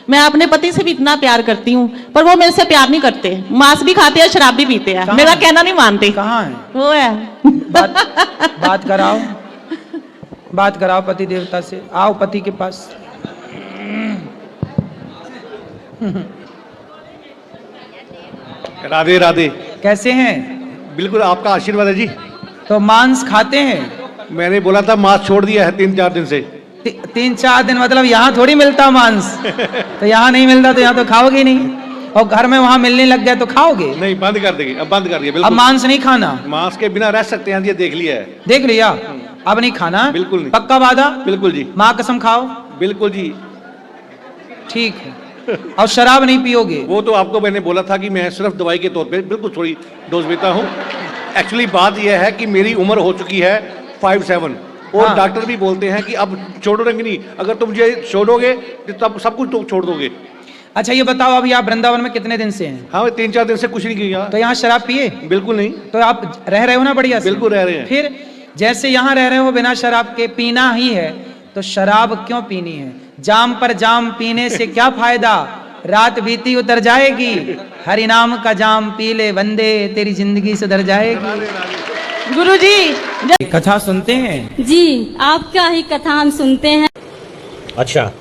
मैं अपने पति से भी इतना प्यार करती हूँ, पर वो मेरे से प्यार नहीं करते। मांस भी खाते हैं, शराब भी पीते हैं, मेरा कहना नहीं मानते। कहाँ है वो है। बात कराओ पति देवता से। आओ पति के पास। राधे राधे। कैसे हैं? बिल्कुल आपका आशीर्वाद है जी। तो मांस खाते हैं? मैंने बोला था मांस छोड़ दिया है 3-4 दिन से। 3-4 दिन मतलब यहाँ थोड़ी मिलता मांस। तो यहाँ नहीं मिलता तो यहाँ तो खाओगे नहीं, और घर में वहाँ मिलने लग गया तो खाओगे नहीं? बंद कर देंगे, अब बंद कर दिया। अब मांस नहीं खाना? मांस के बिना रह सकते हैं, ये देख लिया है। देख लिया, अब नहीं खाना? बिल्कुल नहीं। पक्का वादा? बिल्कुल जी। माँ कसम खाओ? बिल्कुल जी। ठीक है। और शराब नहीं पियोगे? वो तो आपको मैंने बोला था कि मैं सिर्फ दवाई के तौर पे बिल्कुल थोड़ी डोज लेता हूँ। एक्चुअली बात यह है कि मेरी उम्र हो चुकी है 57, और डॉक्टर भी बोलते हैं कि अब छोड़ोगे नहीं, अगर तुम मुझे छोड़ोगे तो तब सब कुछ तुम छोड़ दोगे। अच्छा ये बताओ, अभी आप वृंदावन में कितने दिन से हैं? हाँ 3-4 दिन से कुछ नहीं किया। तो यहाँ शराब पिए? बिल्कुल नहीं। तो आप रह रहे हो ना बढ़िया से? बिल्कुल रह रहे हैं। फिर जैसे यहाँ रह रहे हो बिना शराब के, पीना ही है तो शराब क्यों पीनी है? जाम पर जाम पीने से क्या फायदा, रात बीती उतर जाएगी, हरि नाम का जाम पी ले बंदे, तेरी जिंदगी सुधर जाएगी। गुरुजी कथा सुनते हैं? जी, आपका ही कथा हम सुनते हैं। अच्छा।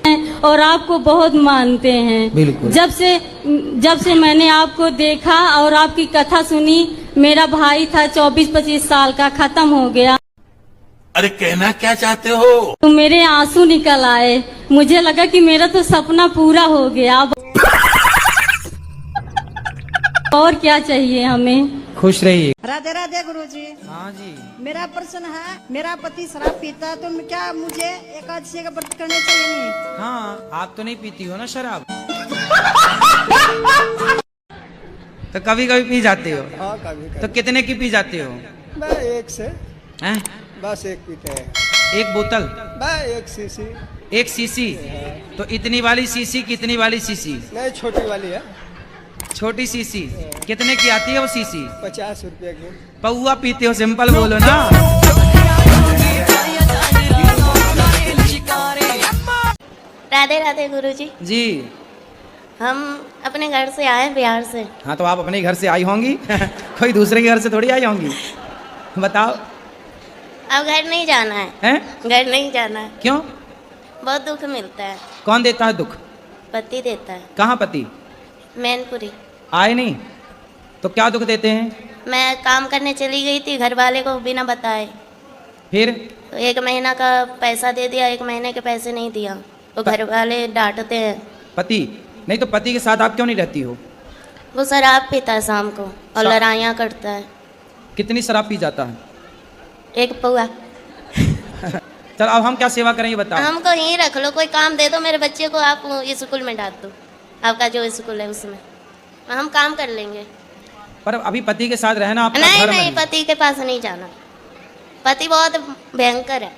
और आपको बहुत मानते हैं। बिल्कुल। जब से मैंने आपको देखा और आपकी कथा सुनी, मेरा भाई था 24-25 साल का, खत्म हो गया। अरे कहना क्या चाहते हो? तो मेरे आंसू निकल आए, मुझे लगा कि मेरा तो सपना पूरा हो गया। और क्या चाहिए हमें? खुश रहिए। राधे राधे गुरुजी। हाँ जी। मेरा प्रश्न है, मेरा पति शराब पीता है तो क्या मुझे एकादशी का व्रत करने चाहिए? नहीं। हाँ, आप तो नहीं पीती हो ना शराब? तो कभी कभी पी जाते हो? हाँ कभी। तो कितने की पी जाते हो? मैं एक से हैं? बस एक पीते हैं। एक बोतल? मैं एक सीसी। एक सीसी? तो इतनी वाली सीसी कितनी वाली सीसी? नहीं छोटी वाली है। छोटी सीसी कितने की आती है वो सीसी? 50 रुपये की। पौआ पीते हो? सिंपल बोलो ना। राधे राधे गुरुजी। जी। हम अपने घर से आए, बिहार से। हाँ तो आप अपने घर से आई होंगी। कोई दूसरे के घर से थोड़ी आई होंगी। बताओ। अब घर नहीं जाना है। हैं? घर नहीं जाना है। क्यों? बहुत दुख मिलता है। कौन देता है दुख? पति देता है। कहाँ पति? मैनपुरी। आए नहीं तो क्या दुख देते हैं? मैं काम करने चली गई थी, घर वाले को बिना बताए। फिर? तो 1 महीना का पैसा दे दिया, 1 महीने के पैसे नहीं दिया, तो घर वाले डांटते हैं। पति नहीं तो पति के साथ आप क्यों नहीं रहती हो? वो शराब पीता है शाम को और लड़ाइयाँ करता है। कितनी शराब पी जाता है? 1 पौआ। चल अब हम क्या सेवा करें ये बताओ। हमको यहीं रख लो, कोई काम दे दो, मेरे बच्चे को आप स्कूल में डाल दो, आपका जो स्कूल है उसमें हम काम कर लेंगे। पर अभी पति के साथ रहना आपका नहीं धर्म नहीं, है। पति के पास नहीं जाना, पति बहुत भयंकर है।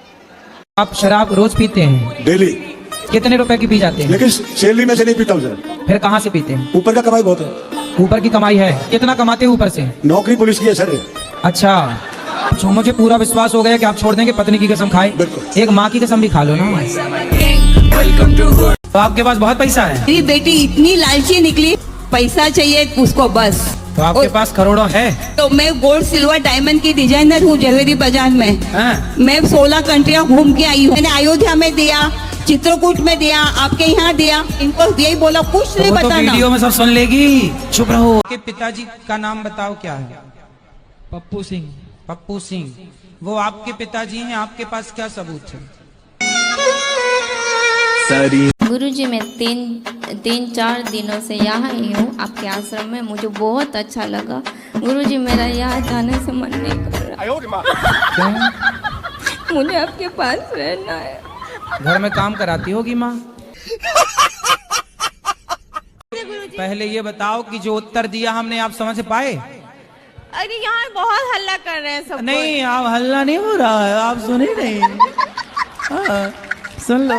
आप शराब रोज पीते हैं? डेली। कितने रुपए की पी जाते हैं? लेकिन सैलरी में से नहीं पीता हूँ सर। फिर कहाँ से पीते हैं? ऊपर का कमाई बहुत है। ऊपर की कमाई है? कितना कमाते हैं ऊपर से? नौकरी पुलिस की है सर। अच्छा, तो मुझे पूरा विश्वास हो गया कि आप छोड़ देंगे, पत्नी की कसम खाए। बिल्कुल। एक माँ की कसम भी खा लो ना। तो आपके पास बहुत पैसा है? मेरी बेटी इतनी लालची निकली, पैसा चाहिए उसको बस। तो आपके पास करोड़ों है? तो मैं गोल्ड सिल्वर डायमंड की डिजाइनर हूँ ज्वेलरी बाजार में। हाँ? मैं 16 कंट्रियाँ घूम के आई हूँ। मैंने अयोध्या में दिया, चित्रकूट में दिया, आपके यहाँ दिया, इनको यही बोला कुछ नहीं तो बताना। वीडियो में सब सुन लेगी, चुप रहो। आपके पिताजी का नाम बताओ क्या है? पप्पू सिंह। पप्पू सिंह, वो आपके पिताजी हैं, आपके पास क्या सबूत है? गुरुजी मैं 3-4 दिनों से यहाँ ही हूँ आपके आश्रम में, मुझे बहुत अच्छा लगा। गुरुजी मेरा यहाँ जाने से मन नहीं कर रहा। मुझे आपके पास रहना है। घर में काम कराती होगी माँ? पहले ये बताओ कि जो उत्तर दिया हमने आप समझ पाए? अरे यहाँ बहुत हल्ला कर रहे हैं सब। नहीं, आप हल्ला नहीं हो रहा है, आप सुने नहीं। हाँ, सुन लो।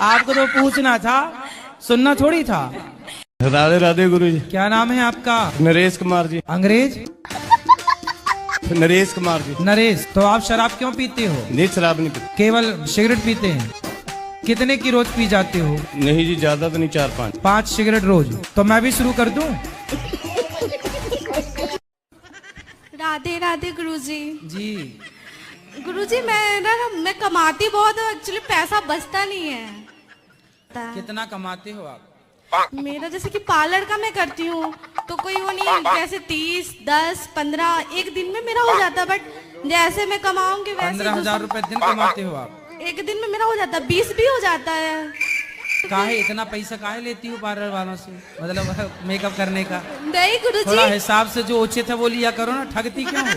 आपको तो पूछना था, सुनना थोड़ी था। राधे राधे गुरुजी। क्या नाम है आपका? नरेश कुमार जी। अंग्रेज? नरेश कुमार जी। नरेश, तो आप शराब क्यों पीते हो? नहीं शराब नहीं पीते। केवल सिगरेट पीते हैं? कितने की रोज पी जाते हो? नहीं जी, ज्यादा तो नहीं, 4-5। 5 सिगरेट रोज। तो मैं भी शुरू कर दूं? राधे राधे गुरुजी। जी। गुरुजी मैं कमाती बहुत हूँ, एक्चुअली पैसा बचता नहीं है। कितना कमाते हो आप? मेरा जैसे कि पार्लर का मैं करती हूँ तो कोई वो नहीं, जैसे 30, 10, 15 एक दिन में मेरा हो जाता, बट जैसे मैं कमाऊंगी वैसे 15,000 रुपए दिन कमाते हो आप? एक दिन में मेरा हो जाता, 20 भी हो जाता है। काहे इतना पैसा काहे लेती हो पार्लर वालों से, मतलब मेकअप करने का? नहीं गुरुजी, थोड़ा हिसाब से जो उचित है वो लिया करो ना, ठगती क्यों हो?